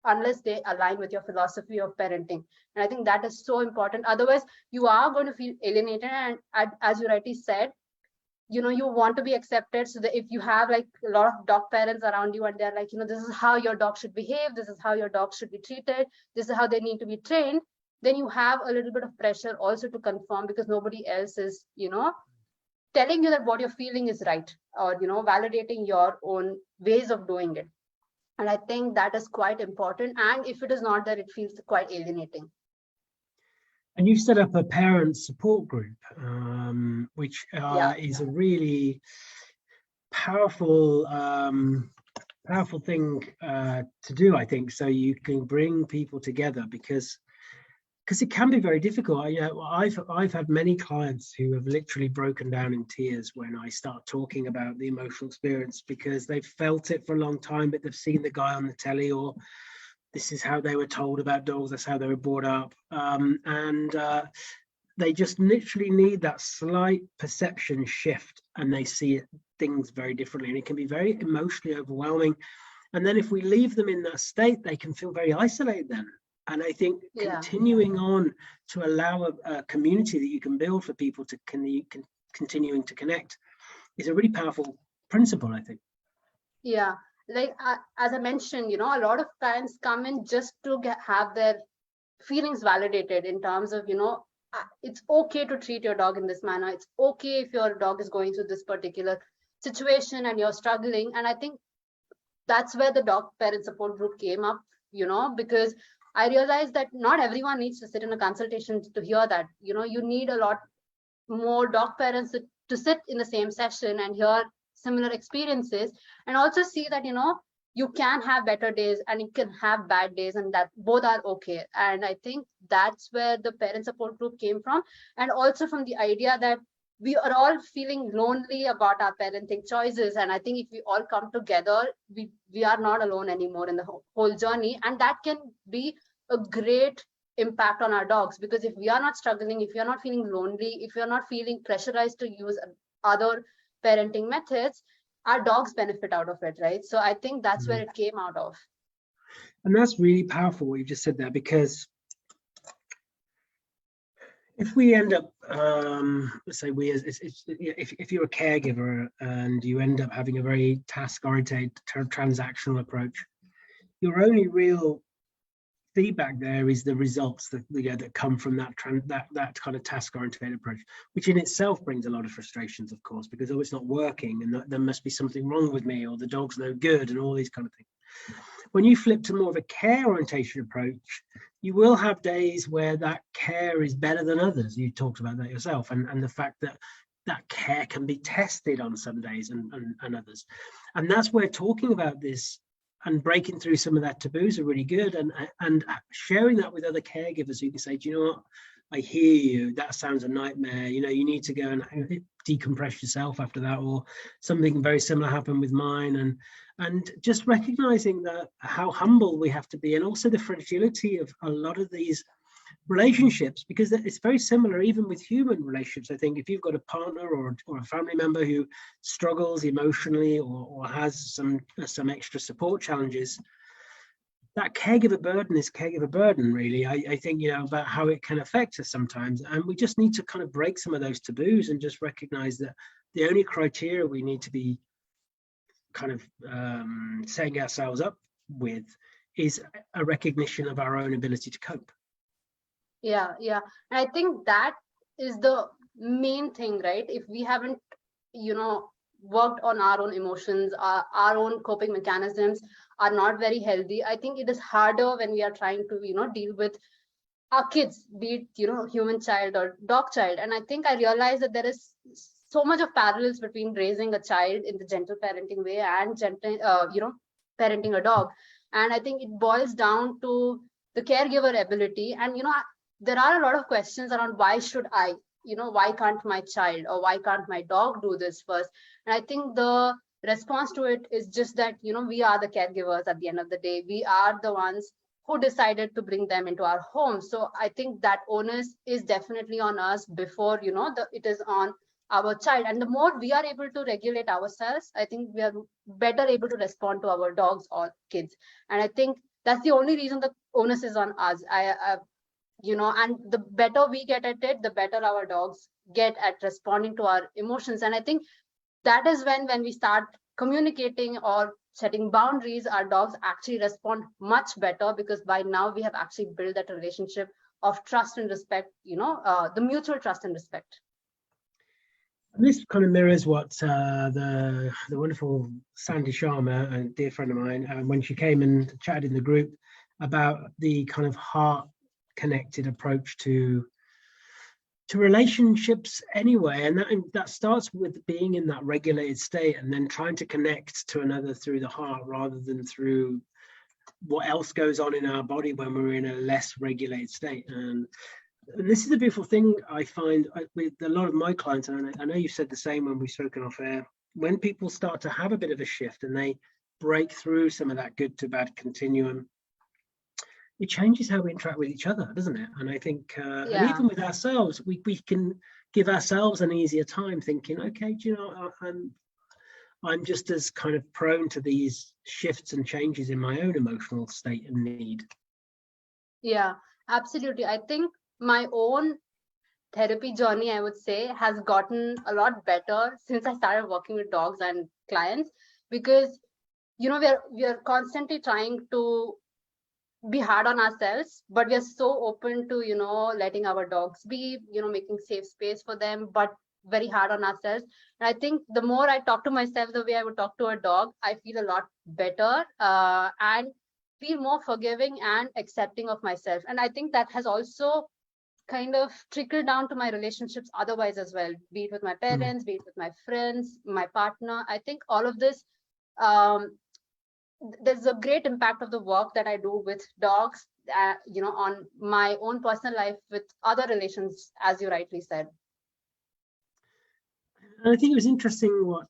unless they align with your philosophy of parenting. And I think that is so important. Otherwise, you are going to feel alienated. And as you rightly said, you want to be accepted. So that if you have like a lot of dog parents around you and they're like, this is how your dog should behave, this is how your dog should be treated, this is how they need to be trained, then you have a little bit of pressure also to conform, because nobody else is, telling you that what you're feeling is right, or, validating your own ways of doing it. And I think that is quite important. And if it is not there, it feels quite alienating. And you've set up a parent support group, which is a really powerful thing to do, I think. So you can bring people together, because it can be very difficult. I've had many clients who have literally broken down in tears when I start talking about the emotional experience, because they've felt it for a long time, but they've seen the guy on the telly, or this is how they were told about dogs, that's how they were brought up. And they just literally need that slight perception shift, and they see things very differently. And it can be very emotionally overwhelming. And then if we leave them in that state, they can feel very isolated then. And I think continuing on to allow a community that you can build for people to continuing to connect is a really powerful principle, I think. Yeah. Like as I mentioned, a lot of parents come in just to have their feelings validated in terms of, it's okay to treat your dog in this manner. It's okay if your dog is going through this particular situation and you're struggling. And I think that's where the dog parent support group came up, because I realized that not everyone needs to sit in a consultation to hear that. You need a lot more dog parents to sit in the same session and hear similar experiences, and also see that you can have better days and you can have bad days, and that both are okay. And I think that's where the parent support group came from, and also from the idea that we are all feeling lonely about our parenting choices. And I think if we all come together, we are not alone anymore in the whole journey. And that can be a great impact on our dogs, because if we are not struggling, if we are not feeling lonely, if we are not feeling pressurized to use other parenting methods, our dogs benefit out of it, right? So I think that's where it came out of. And that's really powerful what you just said there, because if we end up, let's say if you're a caregiver and you end up having a very task-oriented, transactional approach, your only real feedback there is the results that come from that kind of task-oriented approach, which in itself brings a lot of frustrations, of course, because it's not working and there must be something wrong with me, or the dog's no good, and all these kind of things. When you flip to more of a care orientation approach, you will have days where that care is better than others. You talked about that yourself, and the fact that that care can be tested on some days and others. And that's where talking about this and breaking through some of that taboos are really good, and sharing that with other caregivers who can say, do you know what, I hear you, that sounds a nightmare, you know, you need to go and decompress yourself after that, or something very similar happened with mine, and just recognizing that how humble we have to be, and also the fragility of a lot of these relationships, because it's very similar even with human relationships. I think if you've got a partner or a family member who struggles emotionally or has some extra support challenges, that caregiver burden is caregiver burden, really. I think, you know, about how it can affect us sometimes, and we just need to kind of break some of those taboos and just recognize that the only criteria we need to be kind of setting ourselves up with is a recognition of our own ability to cope. Yeah. And I think that is the main thing, right? If we haven't, you know, worked on our own emotions, our own coping mechanisms are not very healthy, I think it is harder when we are trying to, you know, deal with our kids, be it, you know, human child or dog child. And I think I realized that there is so much of parallels between raising a child in the gentle parenting way and gentle, you know, parenting a dog. And I think it boils down to the caregiver ability. And, you know, there are a lot of questions around why should I, you know, why can't my child or why can't my dog do this first? And I think the response to it is just that, you know, we are the caregivers at the end of the day. We are the ones who decided to bring them into our home. So I think that onus is definitely on us before, you know, it is on our child. And the more we are able to regulate ourselves, I think we are better able to respond to our dogs or kids. And I think that's the only reason the onus is on us. You know, and the better we get at it, the better our dogs get at responding to our emotions. And I think that is when we start communicating or setting boundaries, our dogs actually respond much better, because by now we have actually built that relationship of trust and respect, you know, the mutual trust and respect. This kind of mirrors what the wonderful Sandy Sharma, a dear friend of mine, when she came and chatted in the group about the kind of heart connected approach to relationships anyway, and that starts with being in that regulated state and then trying to connect to another through the heart rather than through what else goes on in our body when we're in a less regulated state. And this is the beautiful thing I find with a lot of my clients, and I know you said the same when we've spoken off air, when people start to have a bit of a shift and they break through some of that good to bad continuum, it changes how we interact with each other, doesn't it? And I think, and even with ourselves, we can give ourselves an easier time thinking, okay, do you know, I'm just as kind of prone to these shifts and changes in my own emotional state and need. Yeah, absolutely. I think my own therapy journey, I would say, has gotten a lot better since I started working with dogs and clients, because, you know, we are constantly trying to be hard on ourselves, but we are so open to, you know, letting our dogs be, you know, making safe space for them, but very hard on ourselves. And I think the more I talk to myself the way I would talk to a dog, I feel a lot better and feel more forgiving and accepting of myself. And I think that has also kind of trickled down to my relationships otherwise as well, be it with my parents, be it with my friends, my partner. I think all of this, there's a great impact of the work that I do with dogs, you know, on my own personal life with other relations, as you rightly said. And I think it was interesting what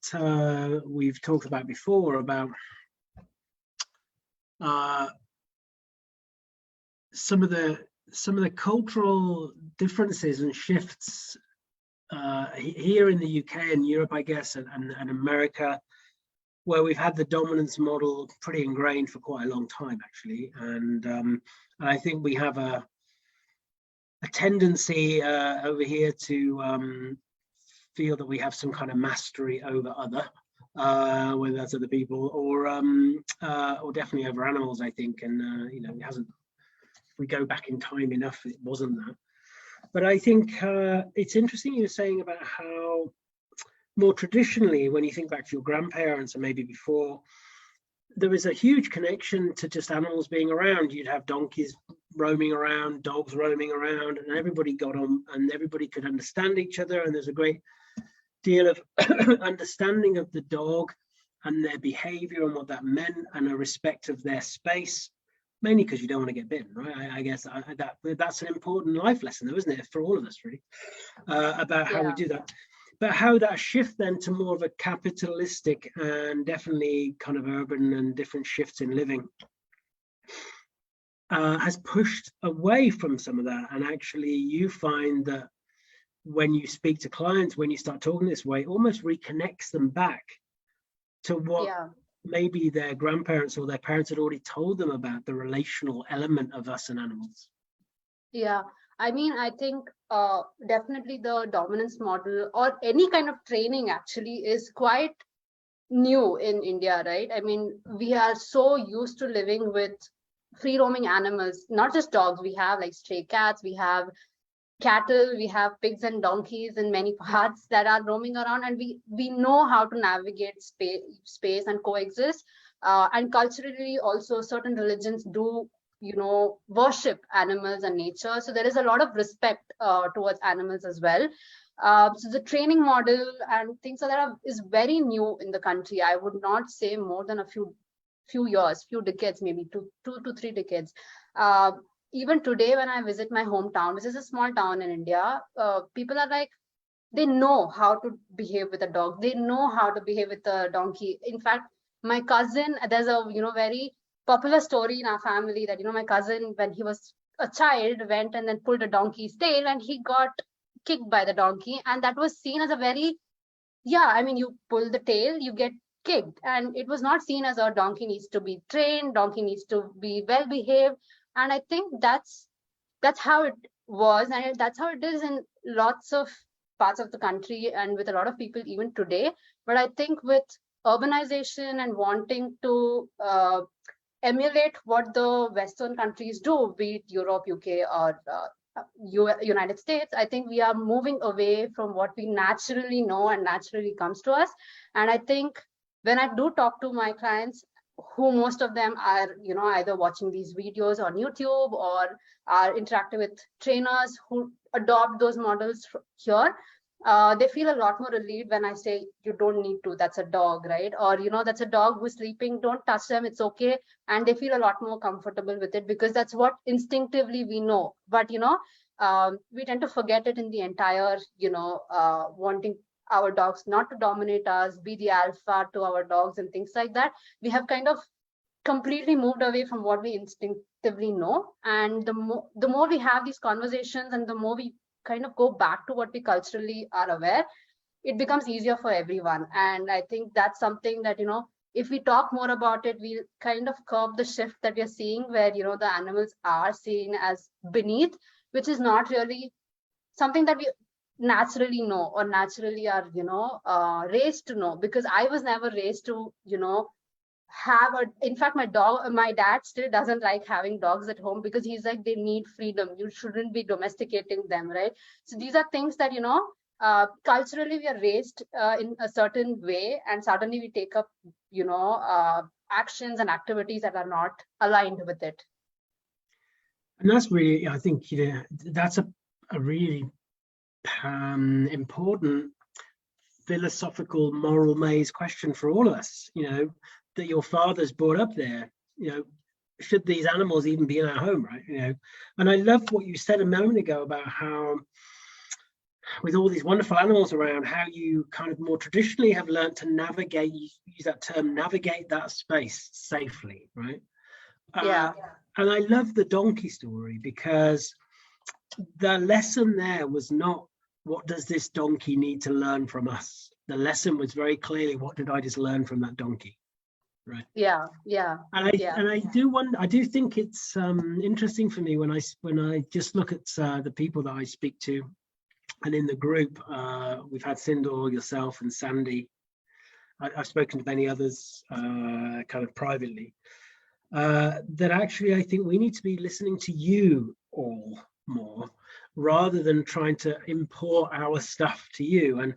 we've talked about before about some of the cultural differences and shifts here in the UK and Europe, I guess, and America, where we've had the dominance model pretty ingrained for quite a long time, actually. And I think we have a tendency over here to feel that we have some kind of mastery over whether that's other people or definitely over animals, I think. And you know, it hasn't. If we go back in time enough, it wasn't that. But I think it's interesting you were saying about how more traditionally, when you think back to your grandparents and maybe before, there was a huge connection to just animals being around. You'd have donkeys roaming around, dogs roaming around, and everybody got on and everybody could understand each other. And there's a great deal of understanding of the dog and their behavior and what that meant, and a respect of their space, mainly because you don't want to get bitten, right? I guess that's an important life lesson, though, isn't it, for all of us, really, about how we do that. But how that shift then to more of a capitalistic and definitely kind of urban and different shifts in living has pushed away from some of that. And actually you find that when you speak to clients, when you start talking this way, it almost reconnects them back to what maybe their grandparents or their parents had already told them about the relational element of us and animals. Yeah, I mean, I think definitely the dominance model or any kind of training actually is quite new in India, right? I mean, we are so used to living with free roaming animals, not just dogs. We have like stray cats, we have cattle, we have pigs and donkeys in many parts that are roaming around, and we know how to navigate space and coexist. And culturally also certain religions do, you know, worship animals and nature, so there is a lot of respect towards animals as well. So the training model and things like that is very new in the country. I would not say more than a few years, few decades, maybe two to three decades. Even today when I visit my hometown, which is a small town in India, people are like, they know how to behave with a dog, they know how to behave with a donkey. In fact, my cousin, there's a, you know, very popular story in our family that, you know, my cousin, when he was a child, went and then pulled a donkey's tail and he got kicked by the donkey, and that was seen as a very, I mean, you pull the tail, you get kicked, and it was not seen as a donkey needs to be trained, donkey needs to be well behaved. And I think that's how it was, and that's how it is in lots of parts of the country and with a lot of people even today. But I think with urbanization and wanting to emulate what the Western countries do, be it Europe, UK, or United States, I think we are moving away from what we naturally know and naturally comes to us. And I think when I do talk to my clients, who most of them are, you know, either watching these videos on YouTube or are interacting with trainers who adopt those models here, they feel a lot more relieved when I say, you don't need to, that's a dog, right? Or, you know, that's a dog who's sleeping, don't touch them, it's okay. And they feel a lot more comfortable with it, because that's what instinctively we know. But, you know, we tend to forget it in the entire, you know, wanting our dogs not to dominate us, be the alpha to our dogs and things like that. We have kind of completely moved away from what we instinctively know. And the more we have these conversations and the more we kind of go back to what we culturally are aware, it becomes easier for everyone. And I think that's something that, you know, if we talk more about it, we'll kind of curb the shift that we're seeing where, you know, the animals are seen as beneath, which is not really something that we naturally know or naturally are, you know, raised to know. Because I was never raised to, you know, have in fact, my dad still doesn't like having dogs at home, because he's like, they need freedom, you shouldn't be domesticating them, right? So these are things that, you know, culturally we are raised in a certain way, and suddenly we take up, you know, actions and activities that are not aligned with it. And that's really, I think, you know, that's a really important philosophical moral maze question for all of us, you know, that your father's brought up there. You know, should these animals even be in our home, right? You know, and I love what you said a moment ago about how with all these wonderful animals around, how you kind of more traditionally have learned to navigate, you use that term, navigate that space safely, right? Yeah. And I love the donkey story, because the lesson there was not, what does this donkey need to learn from us? The lesson was very clearly, what did I just learn from that donkey? Right. Yeah. Yeah. And Yeah. I do think it's interesting for me when I just look at the people that I speak to, and in the group we've had Sindor, yourself, and Sandy. I've spoken to many others kind of privately. That actually I think we need to be listening to you all more, rather than trying to import our stuff to you. And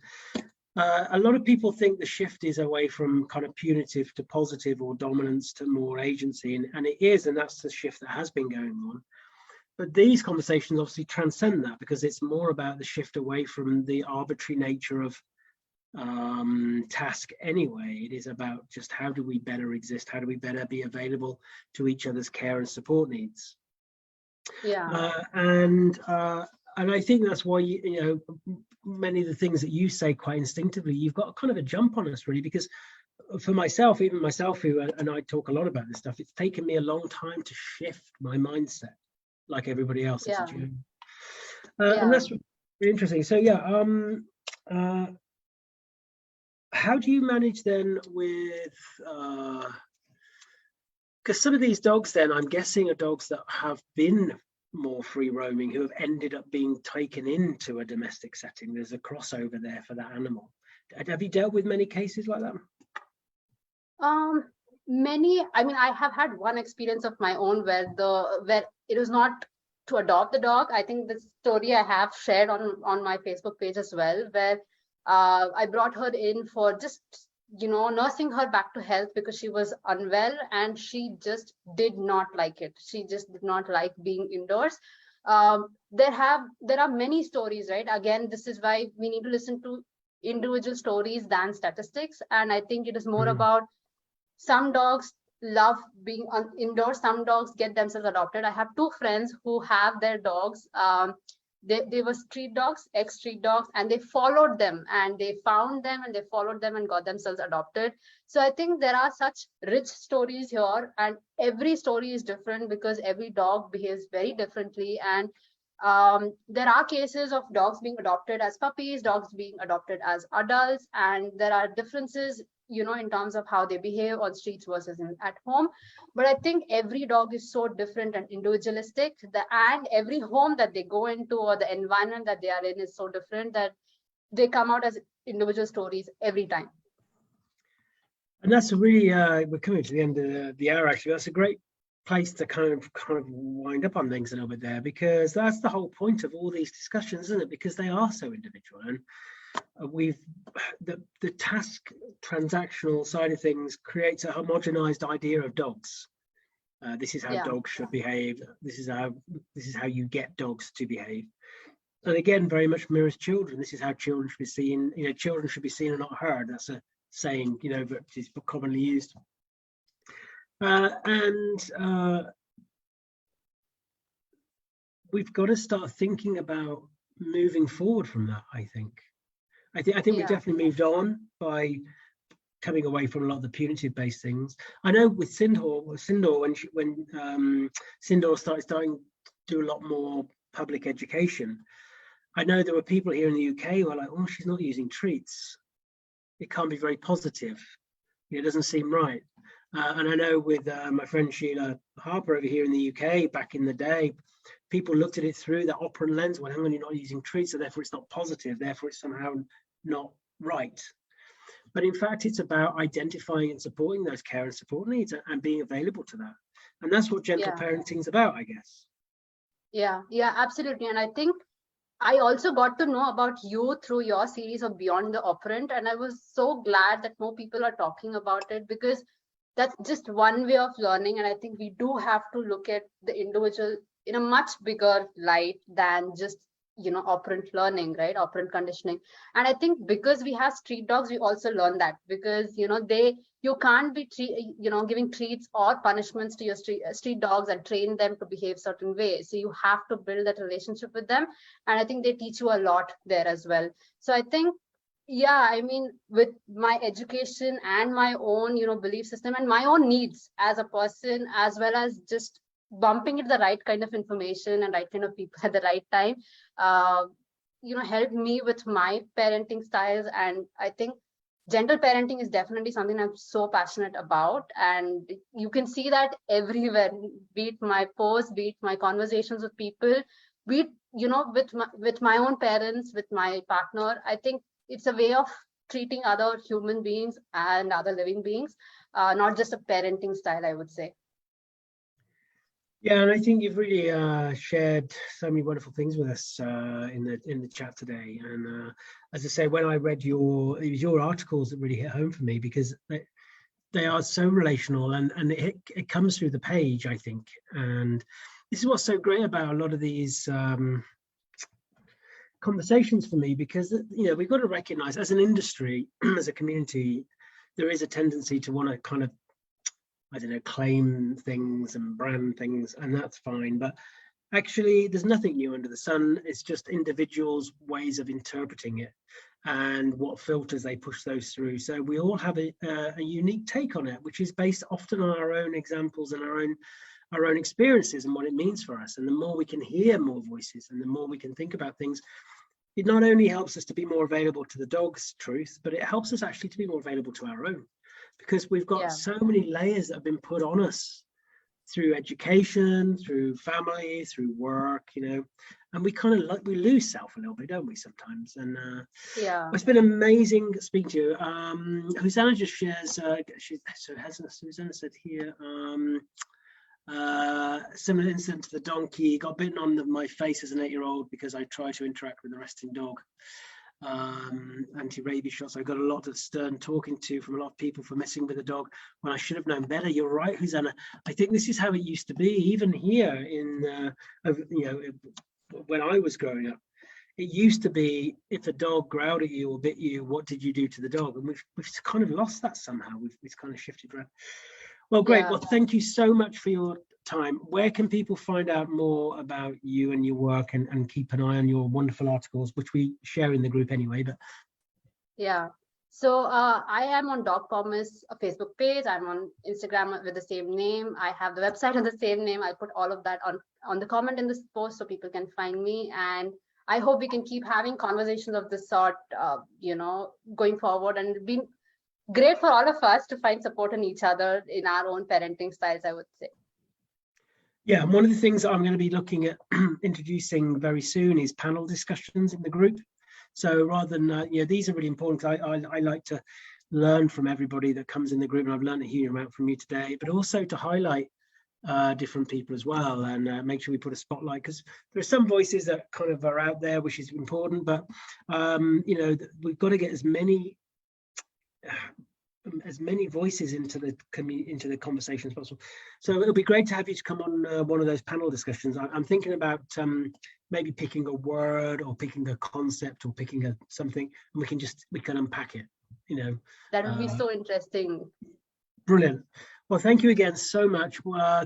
a lot of people think the shift is away from kind of punitive to positive, or dominance to more agency, and it is, and that's the shift that has been going on. But these conversations obviously transcend that, because it's more about the shift away from the arbitrary nature of task anyway. It is about just how do we better exist, how do we better be available to each other's care and support needs. Yeah. And I think that's why you know, many of the things that you say quite instinctively, you've got kind of a jump on us, really, because for myself, even myself, who and I talk a lot about this stuff, it's taken me a long time to shift my mindset, like everybody else. Yeah. It's a journey. Yeah. And that's really interesting. So yeah, how do you manage then with because some of these dogs then, I'm guessing, are dogs that have been more free roaming, who have ended up being taken into a domestic setting. There's a crossover there for that animal. Have you dealt with many cases like that? Many, I mean, I have had one experience of my own where it was not to adopt the dog. I think the story I have shared on my Facebook page as well, where I brought her in for just, you know, nursing her back to health, because she was unwell and she just did not like it. She just did not like being indoors. There are many stories, right? Again, this is why we need to listen to individual stories than statistics. And I think it is more about, some dogs love being indoors, some dogs get themselves adopted. I have two friends who have their dogs. They were street dogs, ex-street dogs, and they followed them, and they found them, and they followed them and got themselves adopted. So I think there are such rich stories here, and every story is different because every dog behaves very differently. And there are cases of dogs being adopted as puppies, dogs being adopted as adults, and there are differences, you know, in terms of how they behave on streets versus at home. But I think every dog is so different and individualistic, and every home that they go into or the environment that they are in is so different, that they come out as individual stories every time. And that's a really we're coming to the end of the hour, actually. That's a great place to kind of wind up on things a little bit there, because that's the whole point of all these discussions, isn't it? Because they are so individual, and we've the task transactional side of things creates a homogenized idea of dogs. This is how dogs should behave. This is how you get dogs to behave. And again, very much mirrors children. This is how children should be seen. You know, children should be seen and not heard. That's a saying, you know, that is commonly used. And we've got to start thinking about moving forward from that. I think we definitely moved on by coming away from a lot of the punitive based things. I know with Sindor, when Sindor started to do a lot more public education, I know there were people here in the UK who were like, oh, she's not using treats. It can't be very positive. It doesn't seem right. And I know with my friend Sheila Harper over here in the UK back in the day, people looked at it through that operant lens. Well, hang on, you're not using treats, so therefore it's not positive. Therefore it's somehow not right. But in fact, it's about identifying and supporting those care and support needs and being available to that. And that's what gentle parenting is about, I guess. Yeah, absolutely. And I think I also got to know about you through your series of Beyond the Operant. And I was so glad that more people are talking about it, because that's just one way of learning. And I think we do have to look at the individual in a much bigger light than just operant learning, right? Operant conditioning. And I think because we have street dogs, we also learn that, because you can't be giving treats or punishments to your street dogs and train them to behave certain ways. So you have to build that relationship with them, and I think they teach you a lot there as well. So I think, yeah, I mean, with my education and my own belief system and my own needs as a person, as well as just bumping it the right kind of information and right kind of people at the right time, uh, helped me with my parenting styles. And I think gentle parenting is definitely something I'm so passionate about, and you can see that everywhere, be it my posts, be it my conversations with people, be it with my own parents, with my partner. I think it's a way of treating other human beings and other living beings, not just a parenting style, I would say. Yeah, and I think you've really shared so many wonderful things with us in the chat today. And as I say, when I read it was your articles that really hit home for me, because they are so relational, and it comes through the page, I think. And this is what's so great about a lot of these conversations for me, because we've got to recognize, as an industry, as a community, there is a tendency to want to kind of, I don't know, claim things and brand things, and that's fine. But actually, there's nothing new under the sun. It's just individuals' ways of interpreting it and what filters they push those through. So we all have a unique take on it, which is based often on our own examples and our own experiences and what it means for us. And the more we can hear more voices, and the more we can think about things, it not only helps us to be more available to the dog's truth, but it helps us actually to be more available to our own. Because we've got so many layers that have been put on us through education, through family, through work, and we kind of we lose self a little bit, don't we, sometimes? And it's been amazing speaking to you. Hosanna just shares, Susanna said here, similar incident to the donkey, got bitten on my face as an 8-year-old because I tried to interact with the resting dog. Anti-rabies shots. I got a lot of stern talking to from a lot of people for messing with a dog when I should have known better. You're right, Hosanna. I think this is how it used to be, even here in when I was growing up. It used to be, if a dog growled at you or bit you, what did you do to the dog? And we've kind of lost that somehow. We've kind of shifted around. Well, great. Well, thank you so much for your time. Where can people find out more about you and your work, and keep an eye on your wonderful articles, which we share in the group anyway? But so I am on Dog Pawmise Facebook page. I'm on Instagram with the same name. I have the website on the same name. I'll put all of that on the comment in this post so people can find me. And I hope we can keep having conversations of this sort, going forward. And it's been great for all of us to find support in each other in our own parenting styles, I would say. Yeah, and one of the things that I'm going to be looking at introducing very soon is panel discussions in the group. So rather than, these are really important. I like to learn from everybody that comes in the group, and I've learned a huge amount from you today, but also to highlight different people as well, and make sure we put a spotlight, because there are some voices that kind of are out there, which is important, but we've got to get as many voices into the conversation as possible. So it'll be great to have you to come on one of those panel discussions. I'm thinking about maybe picking a word, or picking a concept, or picking something, and we can unpack it. That would be so interesting. Brilliant. Well, thank you again so much.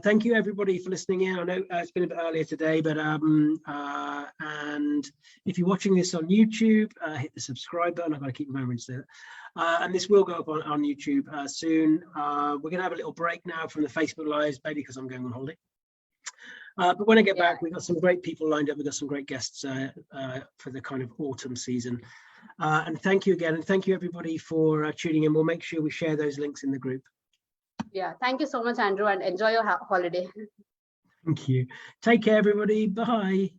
Thank you everybody for listening in. I know it's been a bit earlier today, but and if you're watching this on YouTube, hit the subscribe button. I've got to keep remembering to do that. And this will go up on YouTube soon. We're going to have a little break now from the Facebook Lives, maybe because I'm going on holiday. But when I get back, we've got some great people lined up. We've got some great guests for the kind of autumn season. And thank you again. And thank you everybody for tuning in. We'll make sure we share those links in the group. Yeah, thank you so much, Andrew, and enjoy your holiday. Thank you. Take care, everybody. Bye.